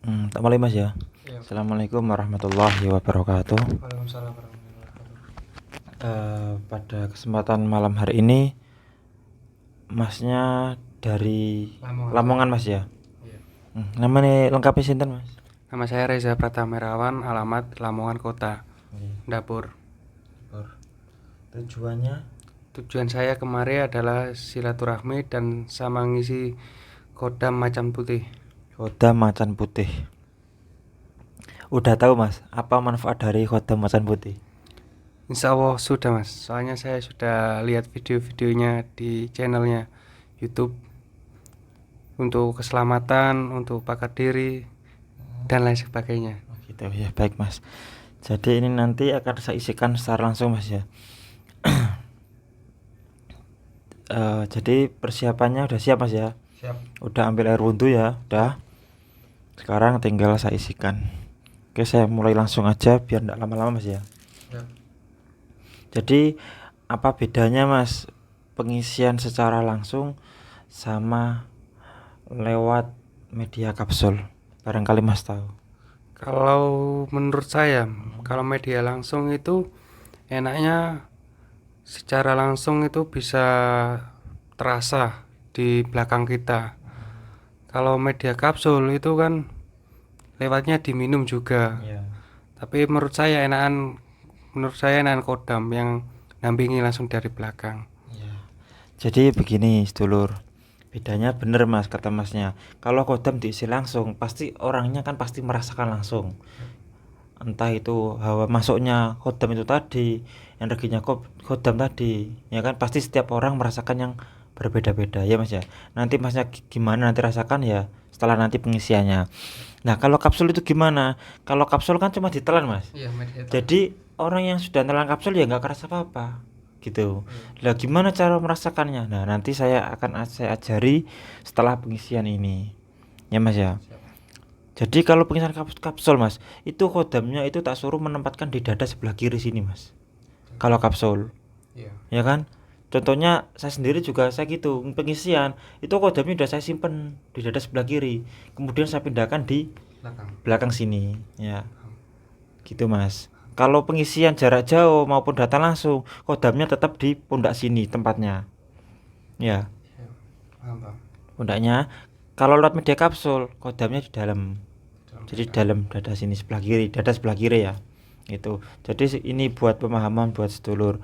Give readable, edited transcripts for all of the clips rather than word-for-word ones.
Tak mulai Mas ya. Iya. Assalamualaikum warahmatullahi wabarakatuh. Waalaikumsalam warahmatullahi wabarakatuh. Pada kesempatan malam hari ini, Masnya dari Lamongan. Lamongan Mas ya. Iya. Namanya lengkapnya sinten Mas? Nama saya Reza Pratamerawan, alamat Lamongan Kota, Dapur. Tujuannya Tujuan saya kemari adalah silaturahmi dan sama ngisi kodam macan putih. Khodam Macan Putih. Udah tahu Mas, apa manfaat dari Khodam Macan Putih? Insya Allah sudah mas, soalnya saya sudah lihat video-videonya di channelnya YouTube untuk keselamatan, untuk pakai diri, dan lain sebagainya. Oh, gitu ya, baik Mas. Jadi ini nanti akan saya isikan secara langsung Mas ya. Jadi persiapannya udah siap Mas ya. Siap. Udah ambil air wudhu ya, udah. Sekarang tinggal saya isikan. Oke, saya mulai langsung aja biar tidak lama-lama Mas ya. Siap. Jadi apa bedanya Mas pengisian secara langsung sama lewat media kapsul? Barangkali Mas tahu. Kalau menurut saya, kalau media langsung itu enaknya secara langsung itu bisa terasa di belakang kita. Kalau media kapsul itu kan lewatnya diminum juga. Iya. Tapi menurut saya enakan kodam yang nampingi langsung dari belakang. Iya. Jadi begini, sedulur. Bedanya bener Mas kata Masnya. Kalau kodam diisi langsung, pasti orangnya kan pasti merasakan langsung. Entah itu hawa masuknya kodam itu tadi, energinya kodam tadi, ya kan pasti setiap orang merasakan yang berbeda-beda ya Mas ya. Nanti Masnya gimana nanti rasakan ya setelah nanti pengisiannya. Nah kalau kapsul itu gimana? Kalau kapsul kan cuma ditelan Mas. Iya, media itu. Jadi orang yang sudah nelan kapsul ya nggak kerasa apa-apa gitu. Lah gimana cara merasakannya? Nah nanti saya ajari setelah pengisian ini ya Mas ya. Jadi kalau pengisian kapsul Mas, itu kodamnya itu tak suruh menempatkan di dada sebelah kiri sini Mas. Kalau kapsul, Iya. ya kan? Contohnya saya sendiri juga saya gitu pengisian itu kodamnya udah saya simpen di dada sebelah kiri, kemudian saya pindahkan di Belakang. belakang sini, ya gitu Mas. Kalau pengisian jarak jauh maupun data langsung, kodamnya tetap di pundak sini tempatnya, ya Iya. Paham, paham. pundaknya. Kalau lewat media kapsul, kodamnya di dalam. Dalam Jadi dada. dalam dada sini sebelah kiri, dada sebelah kiri ya itu. Jadi ini buat pemahaman buat sedulur.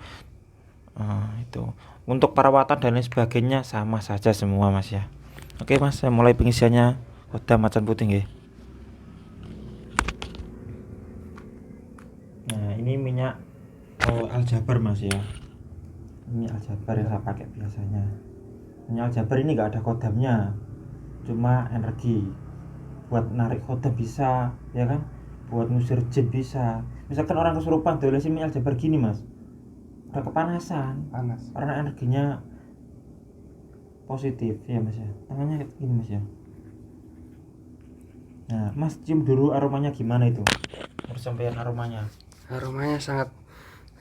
Itu untuk perawatan dan lain sebagainya sama saja semua Mas ya. Oke Mas, saya mulai pengisiannya kodam macan putih nggih. Nah ini minyak aljabar Mas ya. Ini aljabar yang saya pakai biasanya. Minyak aljabar ini nggak ada kodamnya, cuma energi buat narik kodam bisa, ya kan, buat ngusir jin bisa. Misalkan orang kesurupan dolesin minyak aljabar gini Mas, udah kepanasan Panas. karena energinya positif ya Mas ya. Tangannya gini Mas ya. Nah Mas cium dulu aromanya gimana itu, persampaian aromanya. Aromanya sangat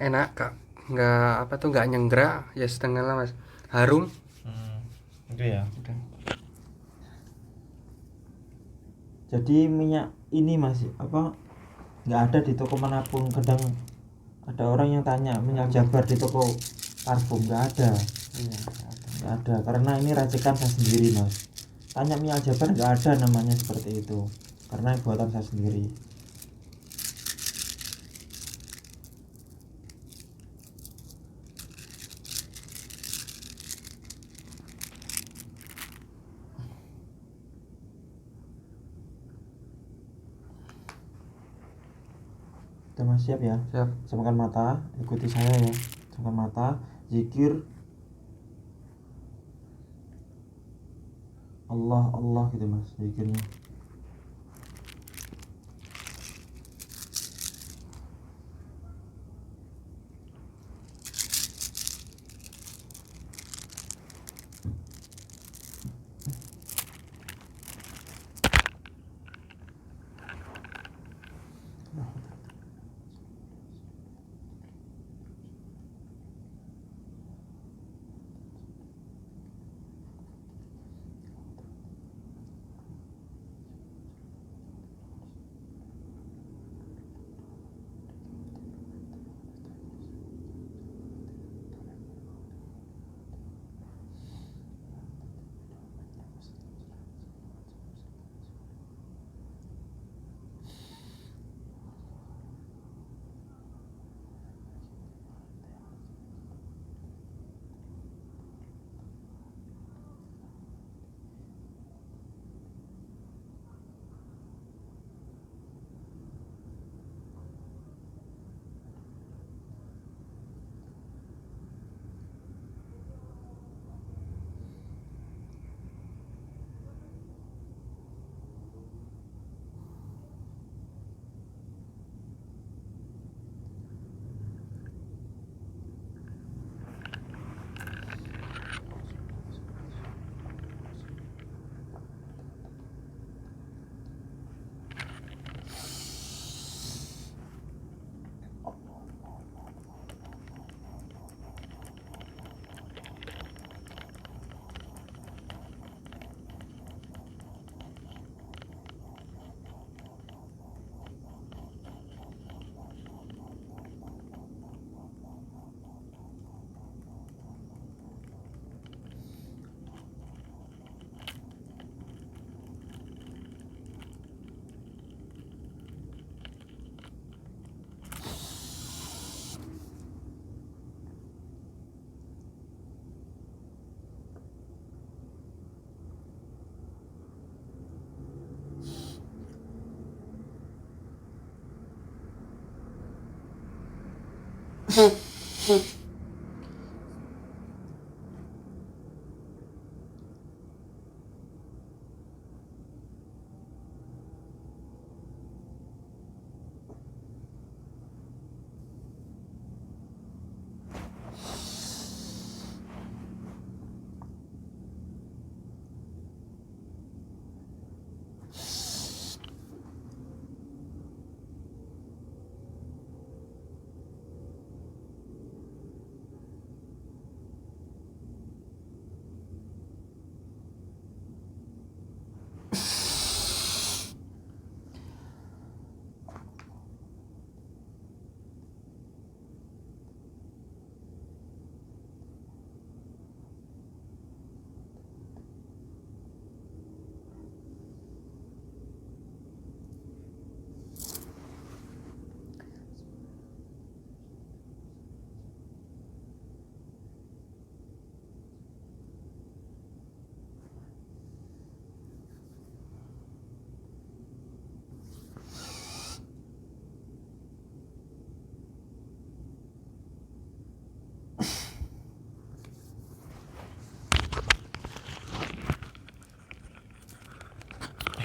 enak, Kak. Nggak nyenggrak, ya setengah lah, Mas. Harum. Itu ya. Udah. Jadi minyak ini Mas apa nggak ada di toko manapun. Kadang ada orang yang tanya minyak jabar di toko parfum, nggak ada. Iya. Nggak ada karena ini racikan saya sendiri Mas. Tanya minyak jabar nggak ada namanya seperti itu karena buatan saya sendiri. Kita Mas siap ya? Siap. Camkan mata, ikuti saya ya. Camkan mata, zikir Allah Allah gitu Mas, zikirnya.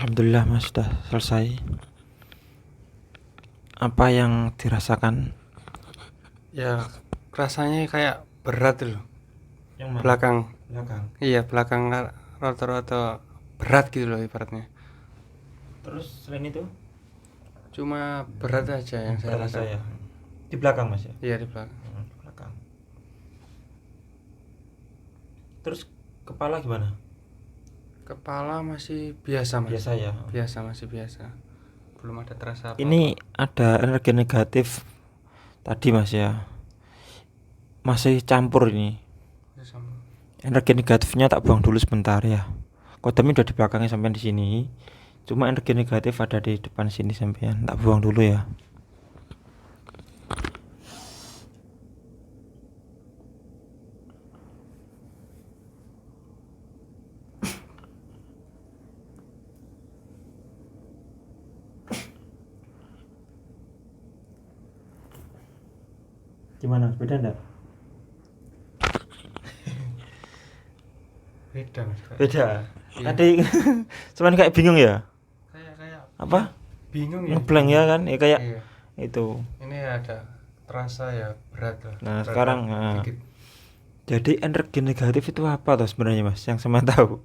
Alhamdulillah Mas sudah selesai. Apa yang dirasakan? Ya rasanya kayak berat loh Yang belakang. Belakang. Iya, belakang rata-rata berat gitu loh ibaratnya. Terus selain itu? Cuma berat aja yang saya Berat rasakan. saya. Di belakang Mas ya? Iya, di belakang. Di belakang. Terus kepala gimana? Kepala masih biasa mas. Biasa ya. Biasa, masih biasa. Belum ada terasa apa-apa. Ini ada energi negatif tadi Mas ya. Masih campur ini. Sama. Energi negatifnya tak buang dulu sebentar ya. Kodamnya udah di belakangnya sampai di sini. Cuma energi negatif ada di depan sini sampean. Tak buang dulu ya. Gimana? Beda enggak? Beda mas. Beda. Iya. Tadi cuman kayak bingung ya. Kayak Apa? bingung ya. Ngeblank ya kan? Ya kayak Iya. itu. Ini ada terasa ya berat lah. Nah, Berat sekarang, nah. dikit. Jadi energi negatif itu apa tuh sebenarnya Mas? Yang sama tahu.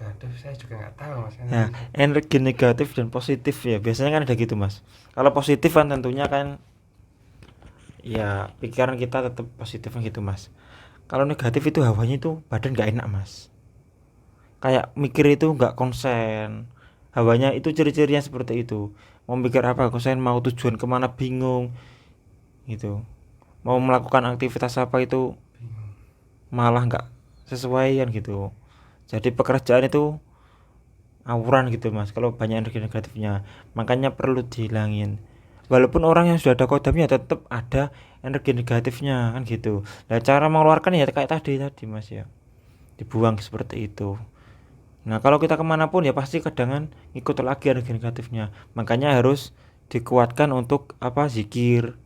Aduh, saya juga nggak tahu mas. Nah, energi negatif dan positif ya. Biasanya kan ada gitu Mas. Kalau positif kan tentunya kan ya pikiran kita tetap positif kan gitu Mas. Kalau negatif itu hawanya itu badan nggak enak Mas. Kayak mikir itu nggak konsen. Hawanya itu ciri-cirinya seperti itu. Mau mikir apa konsen, mau tujuan kemana bingung gitu. Mau melakukan aktivitas apa itu Bingung. malah nggak sesuai kan gitu. Jadi pekerjaan itu awuran gitu Mas kalau banyak energi negatifnya. Makanya perlu dihilangin. Walaupun orang yang sudah ada kodamnya tetap ada energi negatifnya kan gitu. Nah cara mengeluarkan ya kayak tadi Mas ya, dibuang seperti itu. Nah kalau kita kemanapun ya pasti kadangan ikut lagi energi negatifnya. Makanya harus dikuatkan untuk apa, zikir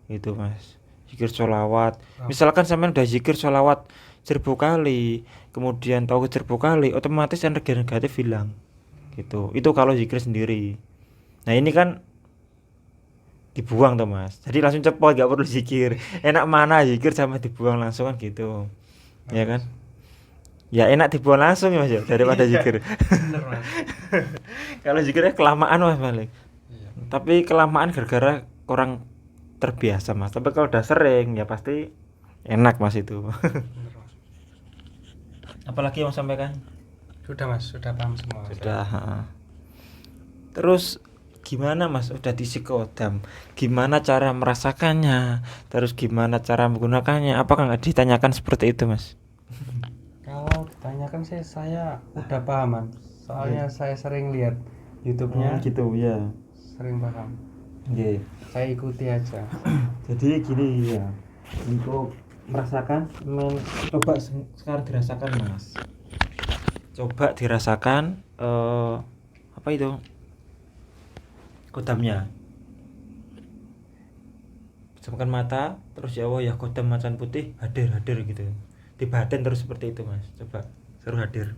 gitu Mas, zikir sholawat. Misalkan sampean udah zikir sholawat 1000 kali, kemudian tahu 1000 kali, otomatis energi negatif hilang gitu. Itu kalau zikir sendiri. Nah ini kan dibuang tuh Mas, jadi langsung cepot, gak perlu zikir. Enak mana zikir sama dibuang langsung kan gitu, ya kan? Ya enak dibuang langsung ya Mas ya, daripada zikir. Bener mas. Kalau zikirnya kelamaan Mas balik. Iya. Tapi kelamaan gara-gara kurang terbiasa Mas. Tapi kalau udah sering ya pasti enak Mas itu. Bener mas. Apalagi yang mau sampaikan? Sudah mas, sudah paham semua. Sudah. Terus gimana Mas udah diisi kodam? Gimana cara merasakannya? Terus gimana cara menggunakannya? Apakah nggak ditanyakan seperti itu Mas? Kalau ditanyakan sih saya udah paham man. Soalnya saya sering lihat YouTube-nya, gitu ya. sering paham. Oke. Saya ikuti aja. Jadi gini ya. Untuk merasakan coba sekarang dirasakan Mas. Coba dirasakan apa itu? Kodamnya. pejamkan mata, terus ya Allah ya kodam macan putih hadir hadir gitu, dibatin terus seperti itu mas. Coba suruh hadir.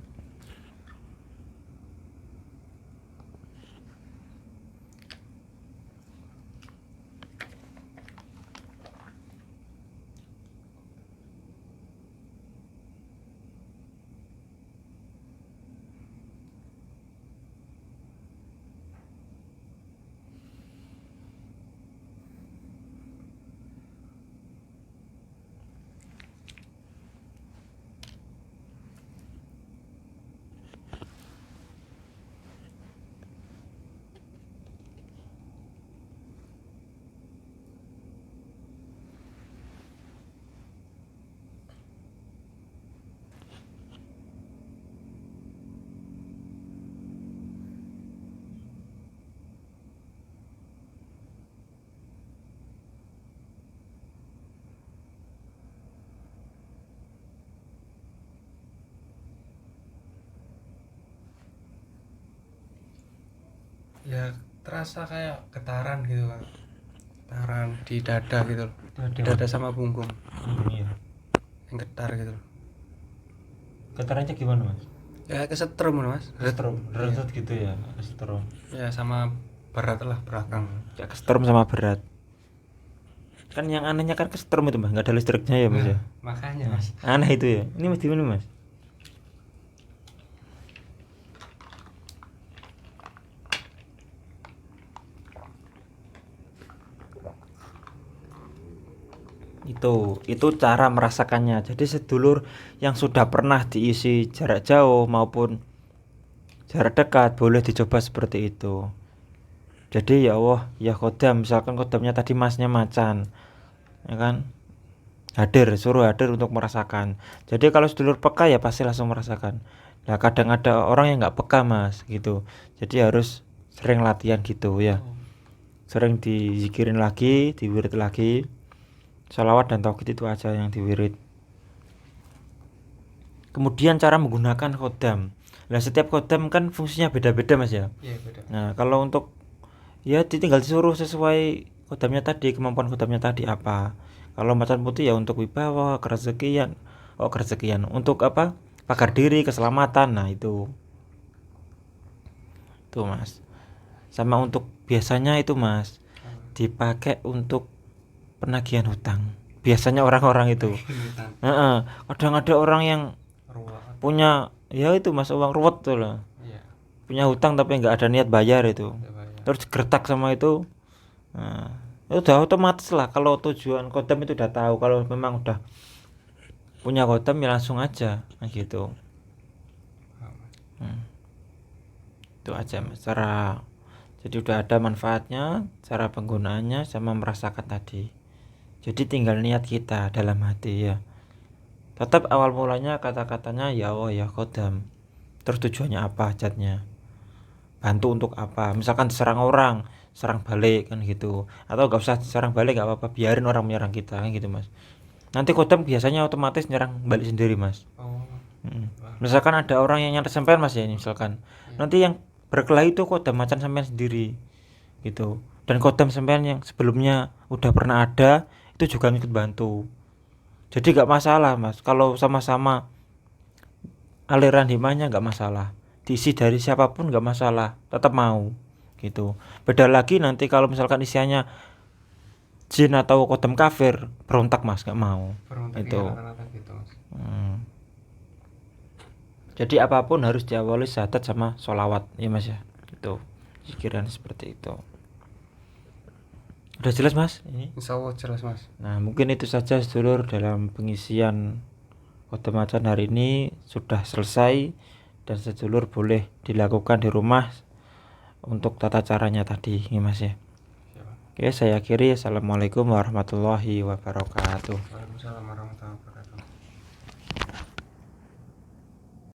Ya terasa kayak getaran gitu kan, getaran di dada gitu loh. Di dada sama punggung Iya. yang getar gitu loh. Getarannya gimana mas? Ya kesetrum mas. Kesetrum, Iya. resut gitu ya, kesetrum. Ya sama berat lah belakang. Ya kesetrum sama berat. Kan yang anehnya kan kesetrum itu mas, nggak ada listriknya ya mas ya. Makanya mas. Aneh itu ya. Ini mas di mana mas? Itu cara merasakannya. Jadi sedulur yang sudah pernah diisi jarak jauh maupun jarak dekat boleh dicoba seperti itu. Jadi ya Allah ya kodam, misalkan kodamnya tadi masnya macan, ya kan, hadir, suruh hadir untuk merasakan. Jadi kalau sedulur peka ya pasti langsung merasakan. Nah kadang ada orang yang nggak peka mas gitu, jadi harus sering latihan gitu ya, sering dizikirin lagi, diwirid lagi, sholawat dan tauhid itu aja yang diwirid. Kemudian cara menggunakan kodam. Nah setiap kodam kan fungsinya beda-beda mas ya. Iya beda. Nah kalau untuk ya tinggal disuruh sesuai kodamnya tadi, kemampuan kodamnya tadi apa. Kalau macan putih ya untuk wibawa, kerezekian, untuk apa, pagar diri, keselamatan. Nah itu mas. Sama untuk biasanya itu mas dipakai untuk penagihan hutang biasanya orang-orang itu. Kadang ada orang yang punya ya itu mas uang ruwet tuh lah, Iya. punya hutang tapi nggak ada niat bayar itu, Nggak bayar. terus gertak sama itu. Nah, udah otomatis lah kalau tujuan kodam itu udah tahu, kalau memang udah punya kodam ya langsung aja gitu. Itu aja mas cara, jadi udah ada manfaatnya, cara penggunaannya sama merasakan tadi. Jadi tinggal niat kita dalam hati ya. Tetap awal mulanya kata-katanya ya Allah ya kodam, terus tujuannya apa, hajatnya, bantu untuk apa, misalkan diserang orang serang balik kan gitu, atau gak usah serang balik gak apa-apa, biarin orang menyerang kita kan gitu mas. Nanti kodam biasanya otomatis nyerang balik sendiri mas. Misalkan ada orang yang nyerang sampean mas ya, misalkan nanti yang berkelahi itu kodam macan sampean sendiri gitu, dan kodam sampean yang sebelumnya udah pernah ada itu juga ikut bantu. Jadi gak masalah mas kalau sama-sama aliran himanya, gak masalah, diisi dari siapapun gak masalah, tetap mau gitu. Beda lagi nanti kalau misalkan isiannya jin atau kodam kafir, berontak mas, gak mau. Itu Gitu, mas. Jadi apapun harus diawali syahadat sama sholawat ya mas ya, itu pikiran seperti itu. Udah jelas mas ini? Insya Allah jelas mas. Nah mungkin itu saja sedulur dalam pengisian kodam macan hari ini sudah selesai, dan sedulur boleh dilakukan di rumah untuk tata caranya tadi ya mas ya. Oke saya akhiri, assalamualaikum warahmatullahi wabarakatuh. Waalaikumsalam warahmatullahi wabarakatuh.